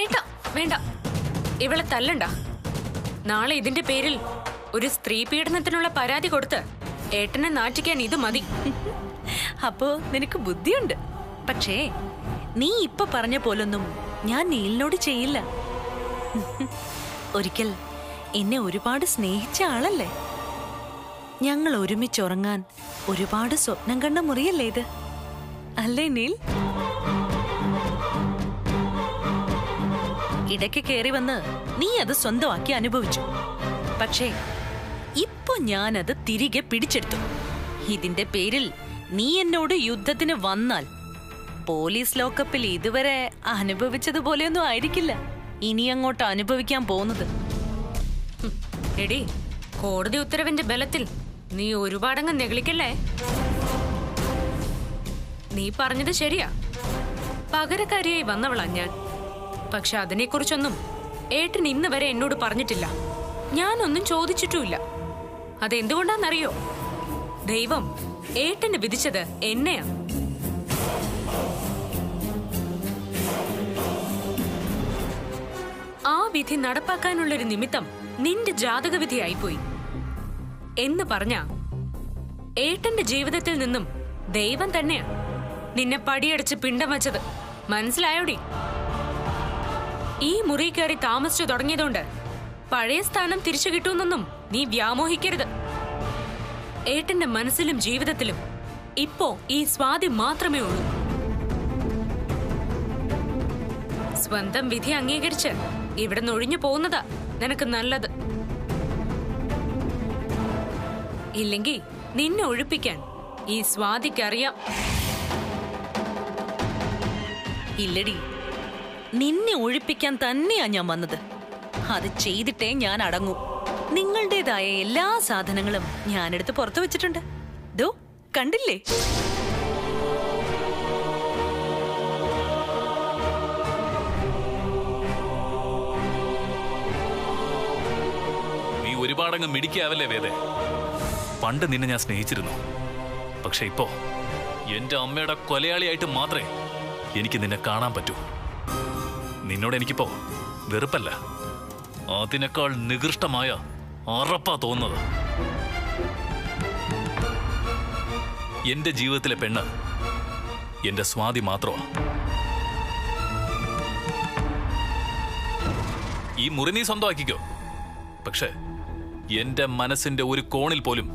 ഏട്ടാ വേണ്ട, ഇവളെ തല്ലണ്ട. നാളെ ഇതിന്റെ പേരിൽ ഒരു സ്ത്രീ പീഡനത്തിനുള്ള പരാതി കൊടുത്ത് ഏട്ടനെ നാട്ടിക്കാൻ ഇത് മതി. അപ്പോ നിനക്ക് ബുദ്ധിയുണ്ട്. പക്ഷേ നീ ഇപ്പൊ പറഞ്ഞ പോലൊന്നും ഞാൻ നീലിനോട് ചെയ്യില്ല. ഒരിക്കൽ എന്നെ ഒരുപാട് സ്നേഹിച്ച ആളല്ലേ. ഞങ്ങൾ ഒരുമിച്ചുറങ്ങാൻ ഒരുപാട് സ്വപ്നം കണ്ട മുറിയല്ലേ ഇത്, അല്ലേ നീൽ? ഇടയ്ക്ക് കയറി വന്ന് നീ അത് സ്വന്തമാക്കി അനുഭവിച്ചു. പക്ഷേ ഇപ്പൊ ഞാനത് തിരികെ പിടിച്ചെടുത്തു. ഇതിന്റെ പേരിൽ നീ എന്നോട് യുദ്ധത്തിന് വന്നാൽ പോലീസ് ലോക്കപ്പിൽ ഇതുവരെ അനുഭവിച്ചതുപോലെയൊന്നും ആയിരിക്കില്ല ഇനി അങ്ങോട്ട് അനുഭവിക്കാൻ പോകുന്നത്. എടി, കോടതി ഉത്തരവിന്റെ ബലത്തിൽ നീ ഒരുപാടങ്ങ് നെഗളിക്കല്ലേ. നീ പറഞ്ഞത് ശരിയാ, പകരക്കാരിയായി വന്നവളാ ഞാൻ. പക്ഷെ അതിനെക്കുറിച്ചൊന്നും ഏട്ടൻ ഇന്ന് വരെ എന്നോട് പറഞ്ഞിട്ടില്ല. ഞാനൊന്നും ചോദിച്ചിട്ടുമില്ല. അതെന്തുകൊണ്ടാന്നറിയോ? ദൈവം ഏട്ടന് വിധിച്ചത് എന്നെയാ. ആ വിധി നടപ്പാക്കാനുള്ളൊരു നിമിത്തം നിന്റെ ജാതകവിധിയായിപ്പോയി എന്ന് പറഞ്ഞ ഏട്ടന്റെ ജീവിതത്തിൽ നിന്നും ദൈവം തന്നെയാ നിന്നെ പടിയടച്ച് പിണ്ടം വച്ചത്. മനസ്സിലായോടി? ഈ മുറി കയറി താമസിച്ചു തുടങ്ങിയതുകൊണ്ട് പഴയ സ്ഥാനം തിരിച്ചു കിട്ടുമെന്നൊന്നും നീ വ്യാമോഹിക്കരുത്. ഏട്ടന്റെ മനസ്സിലും ജീവിതത്തിലും ഇപ്പോ ഈ സ്വാതി മാത്രമേ ഉള്ളൂ. സ്വന്തം വിധി അംഗീകരിച്ച് ഇവിടെ നൊഴിഞ്ഞു പോകുന്നതാ നിനക്ക് നല്ലത്. ഇല്ലെങ്കിൽ നിന്നെ ഒഴിപ്പിക്കാൻ ഈ സ്വാതിക്കറിയാം. ഇല്ലടി, നിന്നെ ഒഴിപ്പിക്കാൻ തന്നെയാ ഞാൻ വന്നത്. അത് ചെയ്തിട്ടേ ഞാൻ അടങ്ങൂ. നിങ്ങളുടേതായ എല്ലാ സാധനങ്ങളും ഞാനെടുത്ത് പുറത്തു വെച്ചിട്ടുണ്ട്. ദോ, കണ്ടില്ലേ? നീ ഒരുപാടങ്ങ് മിടിക്കാവല്ലേ വേദേ. പണ്ട് നിന്നെ ഞാൻ സ്നേഹിച്ചിരുന്നു. പക്ഷെ ഇപ്പോ എന്റെ അമ്മയുടെ കൊലയാളിയായിട്ട് മാത്രമേ എനിക്ക് നിന്നെ കാണാൻ പറ്റൂ. നിന്നോട് എനിക്കിപ്പോ വെറുപ്പല്ല, അതിനേക്കാൾ നികൃഷ്ടമായ അറപ്പാ തോന്നുന്നത്. എന്റെ ജീവിതത്തിലെ പെണ്ണ് എന്റെ സ്വാതി മാത്രമാ. ഈ മുറി നീ സ്വന്തമാക്കിക്കോ. പക്ഷെ എന്റെ മനസ്സിന്റെ ഒരു കോണിൽ പോലും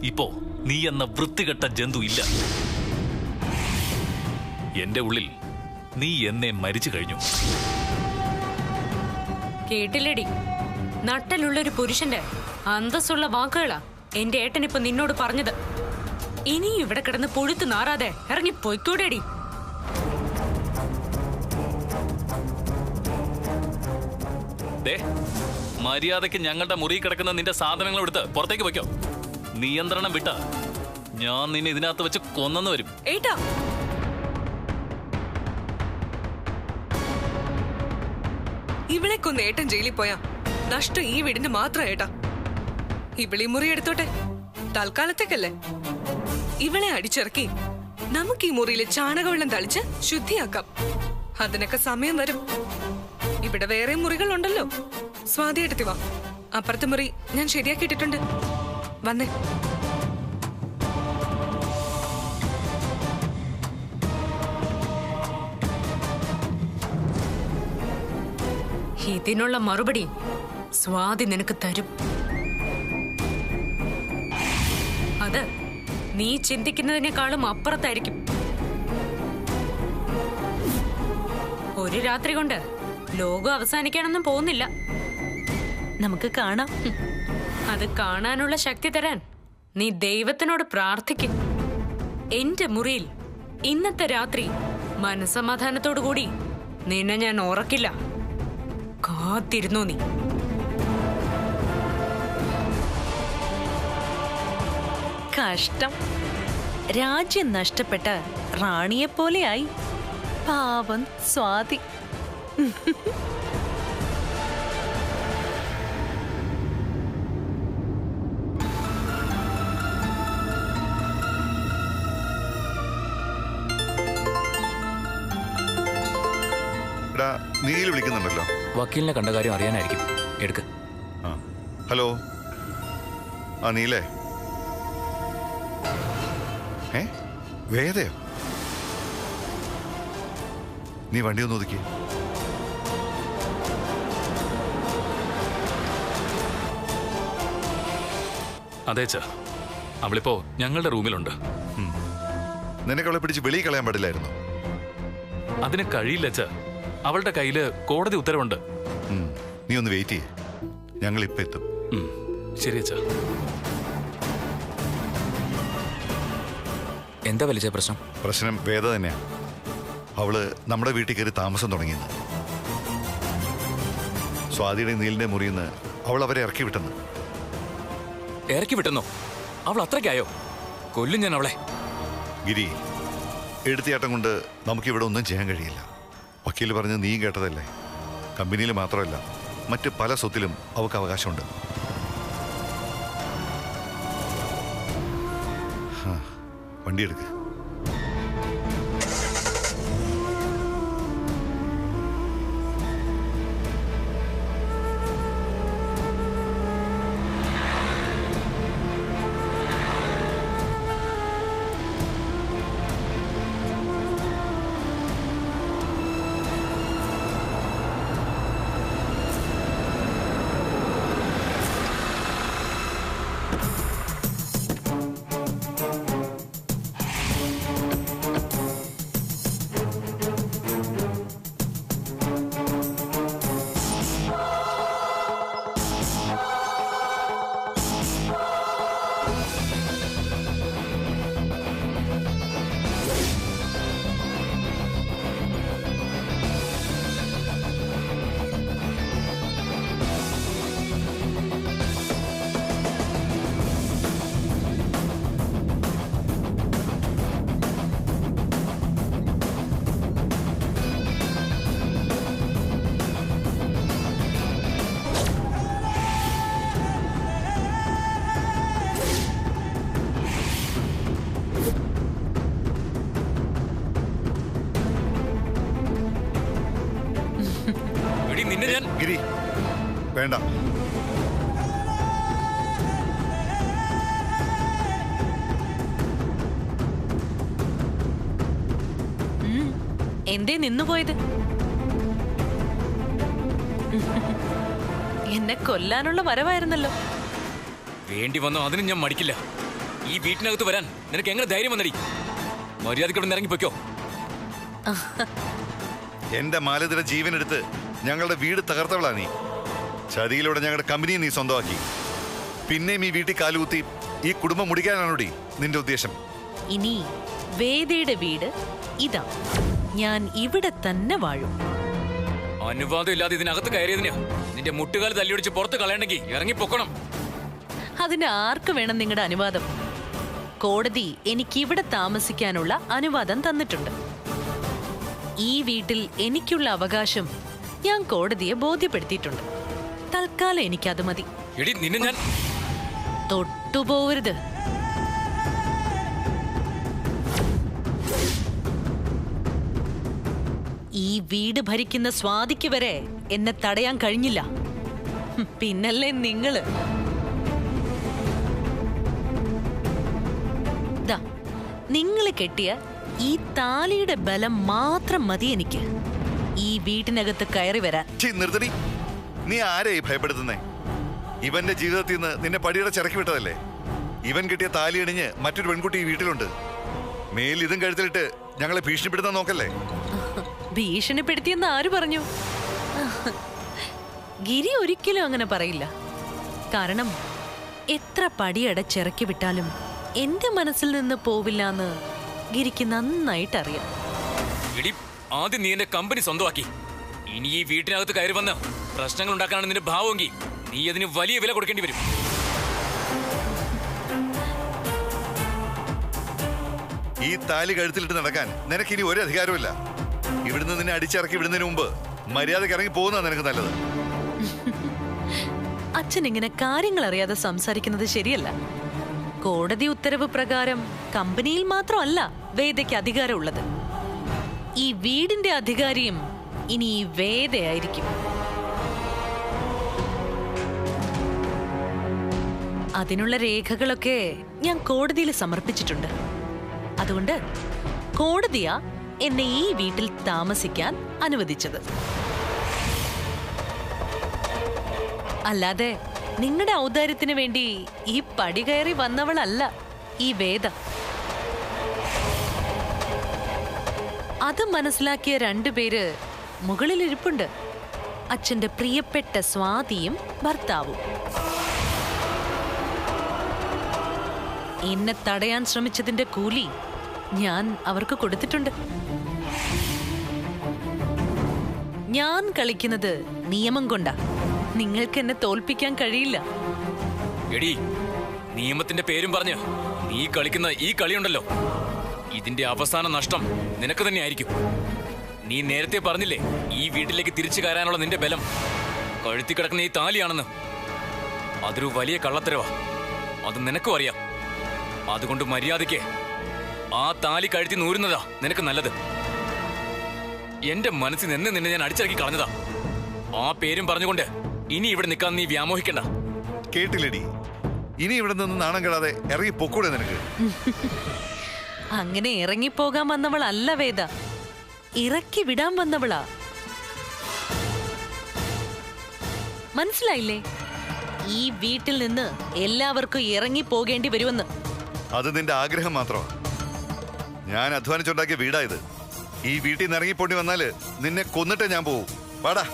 ഇപ്പോ നീ എന്ന വൃത്തികെട്ട ജന്തു ഇല്ല. എന്റെ ഉള്ളിൽ നീ എന്നെ മരിച്ചു കഴിഞ്ഞു. കേട്ടില്ലടി, നട്ടലുള്ളൊരു പുരുഷന്റെ അന്തസ്സുള്ള വാക്കുകളാ എന്റെ ഏട്ടനിപ്പോ നിന്നോട് പറഞ്ഞത്. ഇനിയും ഇവിടെ കിടന്ന് പൊഴുത്തു നാറാതെ ഇറങ്ങി പൊയ്ക്കൂടെടി. മര്യാദയ്ക്ക് ഞങ്ങളുടെ മുറി കിടക്കുന്ന നിന്റെ സാധനങ്ങൾ എടുത്ത് പുറത്തേക്ക് വെക്കോ. നിയന്ത്രണം വിട്ട ഞാൻ നിന്നെ ഇതിനകത്ത് വെച്ച് കൊന്നെന്ന് വരും. ഏട്ടാ, ഇവളെ കൊന്ന് ഏട്ടൻ ജയിലിൽ പോയാ നഷ്ടം ഈ വീടിന് മാത്രം ഏട്ടാ. ഇവളി മുറി എടുത്തോട്ടെ, തൽക്കാലത്തേക്കല്ലേ. ഇവളെ അടിച്ചിറക്കി നമുക്ക് ഈ മുറിയിലെ ചാണകവെള്ളം തളിച്ച് ശുദ്ധിയാക്കാം. അതിനൊക്കെ സമയം വരും. ഇവിടെ വേറെ മുറികളുണ്ടല്ലോ. സ്വാതിയെടുത്തി വാ, അപ്പുറത്തെ മുറി ഞാൻ ശരിയാക്കിയിട്ടുണ്ട്. വന്നേ. ഇതിനുള്ള മറുപടി സ്വാതി നിനക്ക് തരും. അത് നീ ചിന്തിക്കുന്നതിനേക്കാളും അപ്പുറത്തായിരിക്കും. ഒരു രാത്രി കൊണ്ട് ലോകം അവസാനിക്കാനൊന്നും പോകുന്നില്ല. നമുക്ക് കാണാം. അത് കാണാനുള്ള ശക്തി തരാൻ നീ ദൈവത്തിനോട് പ്രാർത്ഥിക്കും. എന്റെ മുറിയിൽ ഇന്നത്തെ രാത്രി മനസമാധാനത്തോടു കൂടി നിന്നെ ഞാൻ ഉറക്കില്ല. കാത്തിരുന്നോ നീ. കഷ്ടം, രാജ്യം നഷ്ടപ്പെട്ട റാണിയെപ്പോലെയായി പാവം സ്വാതി. എടാ, നീൽ വിളിക്കുന്നുണ്ടല്ലോ. വക്കീലിനെ കണ്ട കാര്യം അറിയാനായിരിക്കും. എടുക്ക്. ഹലോ. നീലേ. വേദയോ? നീ വണ്ടി ഒന്ന് ഒതുക്കി. അതെ അച്ഛാ, അവളിപ്പോ ഞങ്ങളുടെ റൂമിലുണ്ട്. നിനക്ക് അവളെ പിടിച്ച് വെളിയിൽ കളയാൻ പാടില്ലായിരുന്നു. അതിന് കഴിയില്ല അച്ഛാ, അവളുടെ കയ്യില് കോടതി ഉത്തരവുണ്ട്. നീ ഒന്ന് വെയിറ്റ് ചെയ്യേ, ഞങ്ങൾ ഇപ്പൊ എത്തും. ശരി അച്ഛാ. എന്താ വലിയ പ്രശ്നം? പ്രശ്നം വേദ തന്നെയാ. അവള് നമ്മുടെ വീട്ടിൽ കയറി താമസം തുടങ്ങിയെന്ന്. സ്വാതിയുടെ നീലിന്റെ മുറിയെന്ന് അവൾ അവരെ ഇറക്കി വിട്ടെന്ന്. ഇറക്കി വിട്ടെന്നോ? അവൾ അത്രയ്ക്കായോ? കൊല്ലും ഞാൻ അവളെ. ഗിരി, എടുത്തിയാട്ടം കൊണ്ട് നമുക്കിവിടെ ഒന്നും ചെയ്യാൻ കഴിയില്ല. വക്കീൽ പറഞ്ഞ് നീ കേട്ടതല്ലേ. കമ്പനിയിൽ മാത്രമല്ല, മറ്റ് പല സ്വത്തിലും അവൾക്ക് അവകാശമുണ്ട്. വണ്ടിയെടുക്ക്. ഗിരി, വേണ്ട. എന്തേ നിന്നുപോയത്? എന്നെ കൊല്ലാനുള്ള വരവായിരുന്നല്ലോ. വേണ്ടി വന്നോ അതിനും ഞാൻ മടിക്കില്ല. ഈ വീട്ടിനകത്ത് വരാൻ നിനക്ക് എങ്ങനെ ധൈര്യം വന്നടി? മര്യാദയ്ക്ക് ഇവിടെ ഇറങ്ങിപ്പോയ്ക്കോ. എന്റെ മാലതിയുടെ ജീവനെടുത്ത് ഞങ്ങളുടെ വീട് തകർത്തവളാ നീ. ചതിയിലൂടെ ഞങ്ങളുടെ കമ്പനിയെ നീ സ്വന്തമാക്കി. പിന്നെയും ഈ വീട്ടിൽ കാലുകുത്തി ഈ കുടുംബം മുടിക്കാനാണോടി നിന്റെ ഉദ്ദേശം? ഇനി വേദയുടെ വീട് ഇതാ. ഞാൻ ഇവിടെ തന്നെ വാഴും. അനുവാദം ഇല്ലാതെ ഇതിനകത്ത് കയറിയതിന് നിന്റെ മുട്ടുകാൽ തല്ലിയൊടിച്ച് പുറത്ത് കളയണ്ടെങ്കിൽ ഇറങ്ങിപ്പൊക്കണം. അതിന് ആർക്ക് വേണം നിങ്ങളുടെ അനുവാദം? കോടതി എനിക്കിവിടെ താമസിക്കാനുള്ള അനുവാദം തന്നിട്ടുണ്ട്. ഈ വീട്ടിൽ എനിക്കുള്ള അവകാശം ഞാൻ കോടതിയെ ബോധ്യപ്പെടുത്തിയിട്ടുണ്ട്. തൽക്കാലം എനിക്കത് മതി. നിന്നെ ഞാൻ തൊട്ടുപോകരുത്. ഈ വീട് ഭരിക്കുന്ന സ്വാതിക്ക് വരെ എന്നെ തടയാൻ കഴിഞ്ഞില്ല. പിന്നല്ലേ നിങ്ങള്. നിങ്ങള് കെട്ടിയ ഈ താലിയുടെ ബലം മാത്രം മതി എനിക്ക് ഈ വീട്ടിനകത്ത് കയറി വരാൻ. നിർത്തടി. നീ ആരെയായി ഭയപ്പെടുത്തുന്നേ? ഇവന്റെ ജീവിതത്തിൽ നിന്ന് നിന്നെ പടിയുടെ ചിറക്കി വിട്ടതല്ലേ. ഇവൻ കിട്ടിയ താലി അണിഞ്ഞ് മറ്റൊരു പെൺകുട്ടി ഈ വീട്ടിലുണ്ട്. മേൽ ഇതും കഴുത്തിലിട്ട് ഞങ്ങളെ ഭീഷണിപ്പെടുത്താൻ നോക്കല്ലേ. ഭീഷണിപ്പെടുത്തിയെന്ന് ആര് പറഞ്ഞു? ഗിരി ഒരിക്കലും അങ്ങനെ പറയില്ല. കാരണം എത്ര പടിയടച്ചിറക്കി വിട്ടാലും എന്റെ മനസ്സിൽ നിന്ന് പോവില്ലാന്ന് ഗിരിക്ക് നന്നായിട്ടറിയാം. ആദ്യം നീ എന്റെ കമ്പനി സ്വന്തമാക്കി. ഇനി ഈ വീട്ടിനകത്ത് കയറി വന്ന് പ്രശ്നങ്ങൾ ഉണ്ടാക്കാനാണ് നിന്റെ ഭാവമെങ്കിൽ നീ അതിന് വലിയ വില കൊടുക്കേണ്ടി വരും. ഈ താലി കഴുത്തിലിട്ട് നടക്കാൻ നിനക്ക് ഇനി ഒരു അധികാരമില്ല. ഇവിടുന്ന് നിന്നെ അടിച്ചിറക്കി വിടുന്നതിന് മുമ്പ് മര്യാദക്ക് ഇറങ്ങി പോകുന്നതാണ് നിനക്ക് നല്ലത്. അച്ഛൻ ഇങ്ങനെ കാര്യങ്ങൾ അറിയാതെ സംസാരിക്കുന്നത് ശരിയല്ല. കോടതി ഉത്തരവ് പ്രകാരം കമ്പനിയിൽ മാത്രമല്ല വേദയ്ക്ക് അധികാരമുള്ളത്. ഈ വീടിന്റെ അധികാരിയും ഇനി ഈ വേദയായിരിക്കും. അതിനുള്ള രേഖകളൊക്കെ ഞാൻ കോടതിയിൽ സമർപ്പിച്ചിട്ടുണ്ട്. അതുകൊണ്ട് കോടതിയാ എന്നെ ഈ വീട്ടിൽ താമസിക്കാൻ അനുവദിച്ചത്. അല്ലാതെ നിങ്ങളുടെ ഔദാര്യത്തിന് വേണ്ടി ഈ പടി കയറി വന്നവളല്ല ഈ വേദ. അത് മനസ്സിലാക്കിയ രണ്ടുപേര് മുകളിലിരിപ്പുണ്ട്. അച്ഛന്റെ പ്രിയപ്പെട്ട സ്വാതിയും ഭർത്താവും. എന്നെ തടയാൻ ശ്രമിച്ചതിന്റെ കൂലി ഞാൻ അവർക്ക് കൊടുത്തിട്ടുണ്ട്. ഞാൻ കളിക്കുന്നത് നിയമം കൊണ്ടാ. നിങ്ങൾക്ക് എന്നെ തോൽപ്പിക്കാൻ കഴിയില്ല. എടി, നിയമത്തിന്റെ പേരും പറഞ്ഞ് നീ കളിക്കുന്ന ഈ കളിയുണ്ടല്ലോ, ഇതിന്റെ അവസാന നഷ്ടം നിനക്ക് തന്നെ ആയിരിക്കും. നീ നേരത്തെ പറഞ്ഞില്ലേ ഈ വീട്ടിലേക്ക് തിരിച്ചു കയറാനുള്ള നിന്റെ ബലം കഴുത്തി കിടക്കുന്ന ഈ താലിയാണെന്ന്. അതൊരു വലിയ കള്ളത്തരവാ, അത് നിനക്കും അറിയാം. അതുകൊണ്ട് മര്യാദയ്ക്ക് ആ താലി കഴുത്തി നൂരുന്നതാ നിനക്ക് നല്ലത്. എന്റെ മനസ്സിൽ നിന്ന് നിന്നെ ഞാൻ അടിച്ചിറക്കി കളഞ്ഞതാ. ആ പേരും പറഞ്ഞുകൊണ്ട് ഇനി ഇവിടെ നിൽക്കാൻ നീ വ്യാമോഹിക്കണ്ട. കേട്ടില്ലടി, ഇനി ഇവിടെ നിന്ന് നാണം കെടാതെ ഇറങ്ങി പൊക്കൂടെ നിനക്ക്? അങ്ങനെ ഇറങ്ങിപ്പോകാൻ വന്നവളല്ല വേദ, ഇറക്കി വിടാൻ വന്നവളാ. മനസ്സിലായില്ലേ? ഈ വീട്ടിൽ നിന്ന് എല്ലാവർക്കും ഇറങ്ങി പോകേണ്ടി വരുമെന്ന്. അത് നിന്റെ ആഗ്രഹം മാത്രമാണ്. ഞാൻ അധ്വാനിച്ചുണ്ടാക്കിയ വീടാ ഇത്. ഈ വീട്ടിൽ നിന്ന് ഇറങ്ങിപ്പോണ്ടി വന്നാല് നിന്നെ കൊന്നിട്ടേ ഞാൻ പോവും. വാടാ.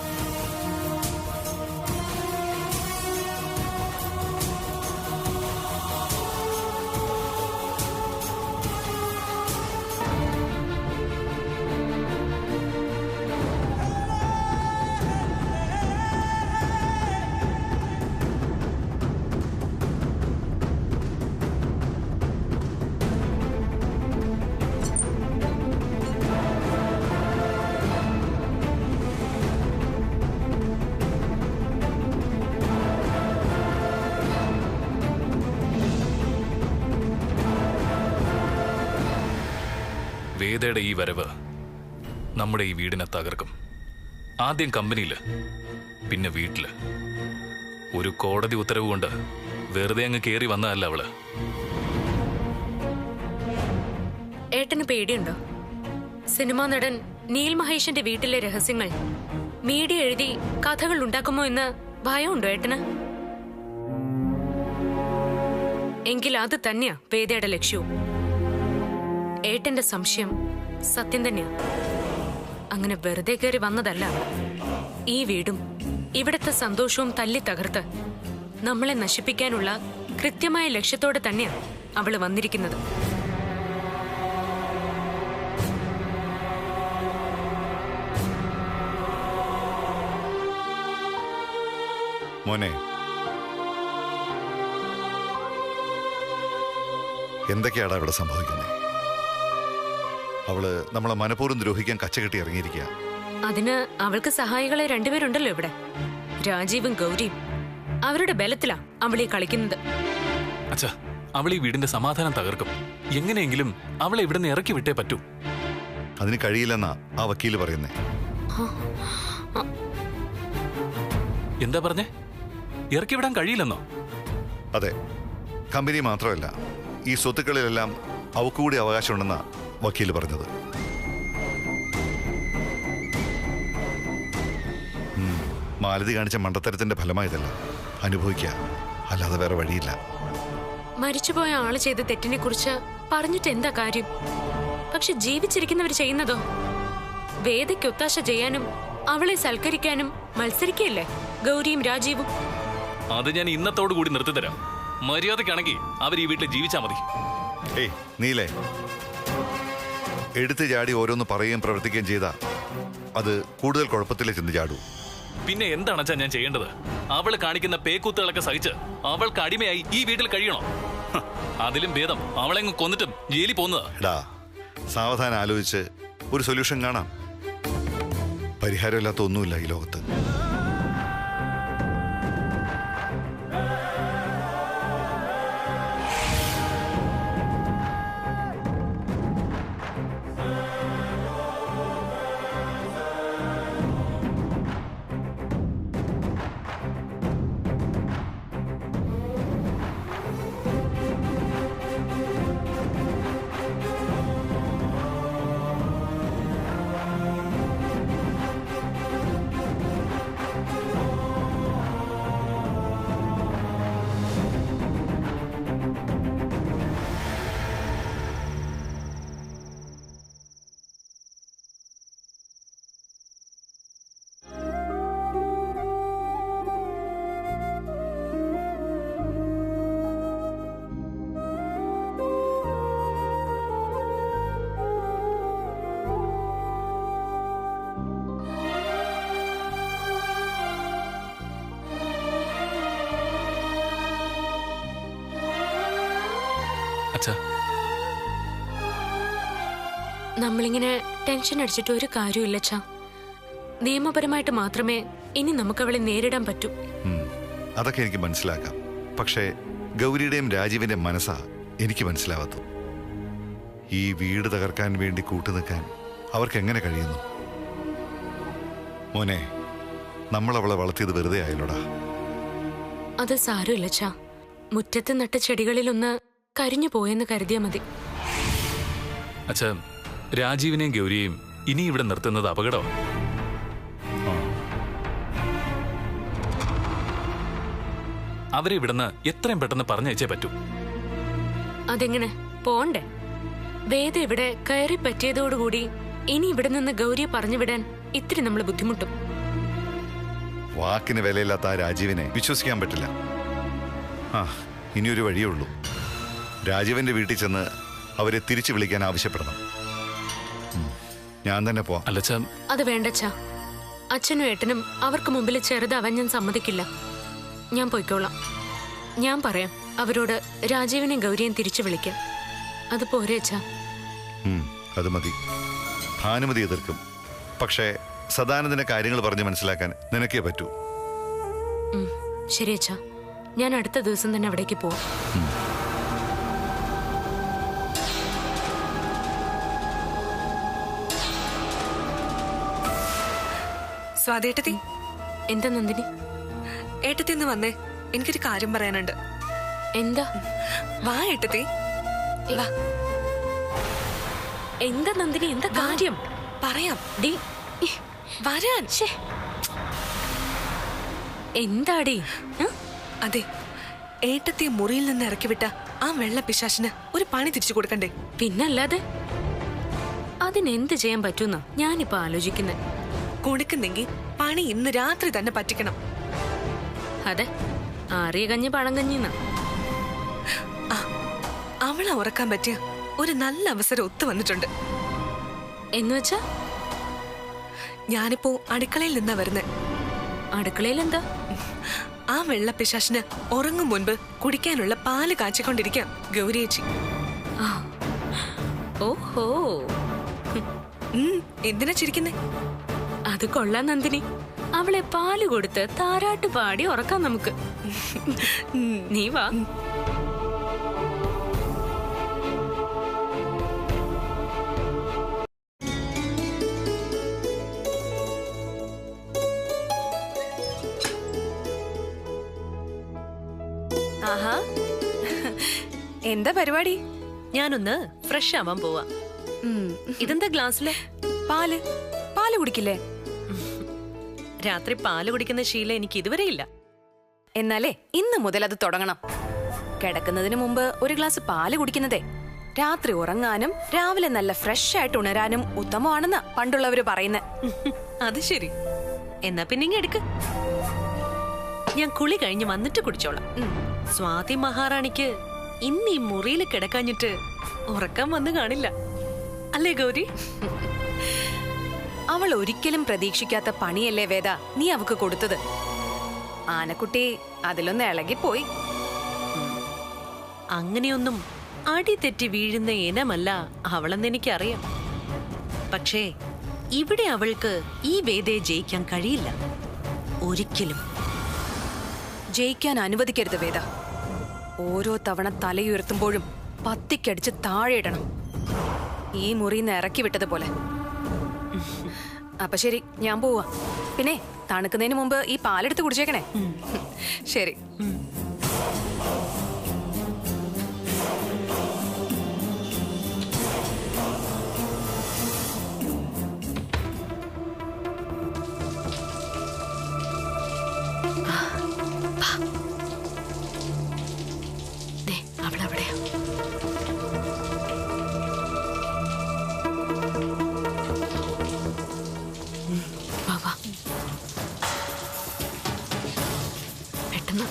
വേദയുടെ ഈ വരവ് നമ്മുടെ ഈ വീടിനെ തകർക്കും. ആദ്യം കമ്പനിയില്, പിന്നെ വീട്ടില്. ഒരു കോടതി ഉത്തരവ് കൊണ്ട് വെറുതെ അങ്ങ് കേറി വന്നതല്ല അവള്. ഏട്ടന് പേടിയുണ്ടോ? സിനിമാ നടൻ നീൽ മഹേഷിന്റെ വീട്ടിലെ രഹസ്യങ്ങൾ മീഡിയ എഴുതി കഥകൾ ഉണ്ടാക്കുമോ എന്ന് ഭയമുണ്ടോ ഏട്ടന്? എങ്കിൽ അത് തന്നെയാ വേദയുടെ ലക്ഷ്യവും. ഏട്ടന്റെ സംശയം സത്യം തന്നെയാ. അങ്ങനെ വെറുതെ കയറി വന്നതല്ല. ഈ വീടും ഇവിടുത്തെ സന്തോഷവും തല്ലി തകർത്ത് നമ്മളെ നശിപ്പിക്കാനുള്ള കൃത്യമായ ലക്ഷ്യത്തോടെ തന്നെയാ അവള് വന്നിരിക്കുന്നത്. മോനെ, എന്തൊക്കെയാടാ ഇവിടെ സംഭവിക്കുന്നത്? അവള് നമ്മളെ മനഃപൂർവ്വം ദ്രോഹിക്കാൻ കച്ചകെട്ടി ഇറങ്ങിയിരിക്കുക. അതിന് അവൾക്ക് സഹായികളെ രണ്ടുപേരുണ്ടല്ലോ ഇവിടെ, രാജീവും ഗൗരിയും. അവരുടെ ബലത്തിലാ അവളീ കളിക്കുന്നത്. അച്ഛാ, അവൾ ഈ വീടിന്റെ സമാധാനം തകർക്കും. എങ്ങനെയെങ്കിലും അവളെ ഇവിടെ നിന്ന് ഇറക്കി വിട്ടേ പറ്റൂ. അതിന് കഴിയില്ലെന്നാ ആ വക്കീല് പറയുന്നേ. എന്താ പറഞ്ഞേ? ഇറക്കി വിടാൻ കഴിയില്ലെന്നോ? അതെ, കമ്പനി മാത്രമല്ല, ഈ സ്വത്തുക്കളിലെല്ലാം അവക്കൂടി അവകാശമുണ്ടെന്നാ വക്കീല് പറഞ്ഞത്. മാലതി കാണിച്ച മണ്ടത്തരത്തിന്റെ ഫലമായതല്ല, അനുഭവിക്കുക, അല്ലാതെ വേറെ വഴിയില്ല. മരിച്ചുപോയ ആള് ചെയ്ത തെറ്റിനെ കുറിച്ച് പറഞ്ഞിട്ട് എന്താ കാര്യം? പക്ഷെ ജീവിച്ചിരിക്കുന്നവർ ചെയ്യുന്നതോ? വേദയ്ക്ക് ഒത്താശ ചെയ്യാനും അവളെ സൽക്കരിക്കാനും മത്സരിക്കല്ലേ ഗൗരിയും രാജീവും. അത് ഞാൻ ഇന്നത്തോടു കൂടി നിർത്തിത്തരാം. മര്യാദക്കാണെങ്കിൽ അവർ ഈ വീട്ടിൽ ജീവിച്ചാ മതി. ഏയ് നീലേ, എടുത്തു ചാടി ഓരോന്ന് പറയുകയും പ്രവർത്തിക്കുകയും ചെയ്താ അത് കൂടുതൽ കുഴപ്പത്തിലേ ചെന്ന് ചാടൂ. പിന്നെ എന്താണച്ചാ ഞാൻ ചെയ്യേണ്ടത്? അവള് കാണിക്കുന്ന പേക്കൂത്തുകളൊക്കെ സഹിച്ച് അവൾക്ക് അടിമയായി ഈ വീട്ടിൽ കഴിയണോ? അതിലും ഭേദം അവളെങ്ങ് കൊന്നിട്ടും ജയിലിൽ പോകുന്നതാ. എടാ, സാവധാനം ആലോചിച്ച് ഒരു സൊല്യൂഷൻ കാണാം. പരിഹാരമില്ലാത്ത ഒന്നുമില്ല ഈ ലോകത്ത്. അച്ഛാ, നമ്മളിങ്ങനെ ടെൻഷൻ അടിച്ചിട്ട് ഒരു കാര്യമില്ല അച്ഛാ. നിയമപരമായിട്ട് മാത്രമേ ഇനി നമുക്ക് അവളെ നേരിടാൻ പറ്റൂ. അതൊക്കെ എനിക്ക് മനസ്സിലാക്കാം. പക്ഷേ ഗൗരിയുടെയും രാജീവിന്റെ മനസ്സാ എനിക്ക് മനസ്സിലാവാത്തത്. ഈ വീട് തകർക്കാൻ വേണ്ടി കൂട്ടുനിൽക്കാൻ അവർക്ക് എങ്ങനെ കഴിയുന്നു? മോനെ, നമ്മൾ അവളെ വളർത്തിയത് വെറുതെ ആയല്ലോടാ. അത് സാരമില്ല അച്ഛാ. മുറ്റത്ത് നട്ട ചെടികളിലൊന്ന് കരിഞ്ഞു പോയെന്ന് കരുതിയാ മതി. അച്ഛാ, രാജീവിനെയും ഗൗരിയെയും ഇനി ഇവിടെ നിർത്തുന്നത് അപകടമാണ്. അവരെ ഇവിടുന്ന് എത്രയും പെട്ടെന്ന് പറഞ്ഞയച്ചേ പറ്റൂ. അതെങ്ങനെ പോണ്ടേ? വേദ ഇവിടെ കയറി പറ്റിയതോടുകൂടി ഇനി ഇവിടെ നിന്ന് ഗൗരിയെ പറഞ്ഞു വിടാൻ ഇത്തിരി നമ്മൾ ബുദ്ധിമുട്ടും. വാക്കിന് വിലയില്ലാത്ത ആ രാജീവിനെ വിശ്വസിക്കാൻ പറ്റില്ല. ഇനിയൊരു വഴിയേ ഉള്ളൂ. രാജീവന്റെ വീട്ടിൽ ചെന്ന് അവരെ തിരിച്ചു വിളിക്കാൻ ആവശ്യപ്പെടണം. ഞാൻ തന്നെ പോവാം. അല്ലച്ചാ, അത് വേണ്ടച്ചാ. അച്ഛനും ഏട്ടനും അവർക്ക് മുമ്പിൽ ചെറുതാവാൻ ഞാൻ സമ്മതിക്കില്ല. ഞാൻ പോയിക്കോളാം. ഞാൻ പറയാം അവരോട് രാജീവിനെയും ഗൗരിയെയും തിരിച്ചു വിളിക്കാം. അത് പോരെ അച്ഛാ? അത് മതി. ഭാനുമതി എതിർക്കും. പക്ഷേ സദാനന്ദന്റെ കാര്യങ്ങൾ പറഞ്ഞ് മനസ്സിലാക്കാൻ നിനക്കേ പറ്റൂ. ശരി അച്ഛാ, ഞാൻ അടുത്ത ദിവസം തന്നെ അവിടേക്ക് പോവാം. സ്വാതിയേട്ടത്തി. എന്താ നന്ദിനി? ഏട്ടത്തി ഒന്ന് വന്നേ, എനിക്കൊരു കാര്യം പറയാനുണ്ട്. എന്താ? വാ ഏട്ടത്തി, വാ. എന്താ നന്ദിനി, എന്താ കാര്യം? പറയാം. ഡി വരാൻ. എന്താടി? അതെ, ഏട്ടത്തെ മുറിയിൽ നിന്ന് ഇറക്കി വിട്ട ആ വെള്ള പിശാശിന് ഒരു പണി തിരിച്ചു കൊടുക്കണ്ടേ? പിന്നല്ലാതെ. അതിനെന്ത് ചെയ്യാൻ പറ്റൂന്നാ ഞാനിപ്പോ ആലോചിക്കുന്നത്. കൊടുക്കുന്നെങ്കിൽ പണി ഇന്ന് രാത്രി തന്നെ പറ്റിക്കണം. അതെ, ആറിയ കഞ്ഞി പഴം കഞ്ഞിന്നാ. അവളെ ഉറക്കാൻ പറ്റിയ ഒരു നല്ല അവസരം ഒത്തു വന്നിട്ടുണ്ട്. എന്നുവെച്ചാ? ഞാനിപ്പോ അടുക്കളയിൽ നിന്നാ വരുന്നേ. അടുക്കളയിൽ എന്താ? ആ വെള്ള പിശാശിന് ഉറങ്ങും മുൻപ് കുടിക്കാനുള്ള പാല് കാച്ചിക്കൊണ്ടിരിക്കാം ഗൗരിയേച്ചി. ഓഹോ, എന്തിനാ ചിരിക്കുന്നേ? അത് കൊള്ളാം നന്ദിനി. അവളെ പാല് കൊടുത്ത് താരാട്ട് പാടി ഉറക്കാം നമുക്ക്. നീ വാ. ആഹാ, എന്താ പരിപാടി? ഞാനൊന്ന് ഫ്രഷ് ആവാൻ പോവാ. ഇതെന്താ ഗ്ലാസ്സില്? പാല്. പാല് കുടിക്കില്ലേ? രാത്രി പാല് കുടിക്കുന്ന ശീലം എനിക്ക് ഇതുവരെ ഇല്ല. എന്നാലേ ഇന്ന് മുതൽ അത് തുടങ്ങണം. കിടക്കുന്നതിന് മുമ്പ് ഒരു ഗ്ലാസ് പാല് കുടിക്കുന്നതേ രാത്രി ഉറങ്ങാനും രാവിലെ നല്ല ഫ്രഷ് ആയിട്ട് ഉണരാനും ഉത്തമമാണെന്നാ പണ്ടുള്ളവര് പറയുന്നത്. അത് ശരി. എന്നാ പിന്നെ ഇങ്ങ് എടുക്ക്. ഞാൻ കുളി കഴിഞ്ഞ് വന്നിട്ട് കുടിച്ചോളാം. സ്വാതി മഹാറാണിക്ക് ഇന്ന് ഈ മുറിയിൽ കിടക്കാഞ്ഞിട്ട് ഉറക്കം വന്ന് കാണില്ല, അല്ലേ ഗൗരി? അവൾ ഒരിക്കലും പ്രതീക്ഷിക്കാത്ത പണിയല്ലേ വേദ നീ അവക്ക് കൊടുത്തത്. ആനക്കുട്ടി അതിലൊന്ന് ഇളകിപ്പോയി. അങ്ങനെയൊന്നും അടി തെറ്റി വീഴുന്ന ഇനമല്ല അവളെന്ന് എനിക്കറിയാം. പക്ഷേ ഇവിടെ അവൾക്ക് ഈ വേദയെ ജയിക്കാൻ കഴിയില്ല, ഒരിക്കലും. ജയിക്കാൻ അനുവദിക്കരുത് വേദ. ഓരോ തവണ തലയുയർത്തുമ്പോഴും പത്തിക്കടിച്ച് താഴെയിടണം, ഈ മുറിന്ന് ഇറക്കി വിട്ടതുപോലെ. അപ്പൊ ശരി, ഞാൻ പോവാ. പിന്നെ തണുക്കുന്നതിന് മുമ്പ് ഈ പാലെടുത്ത് കുടിച്ചേക്കണേ. ശരി. അവളവിടെയാ. വാ വാ, പെട്ടെന്ന്.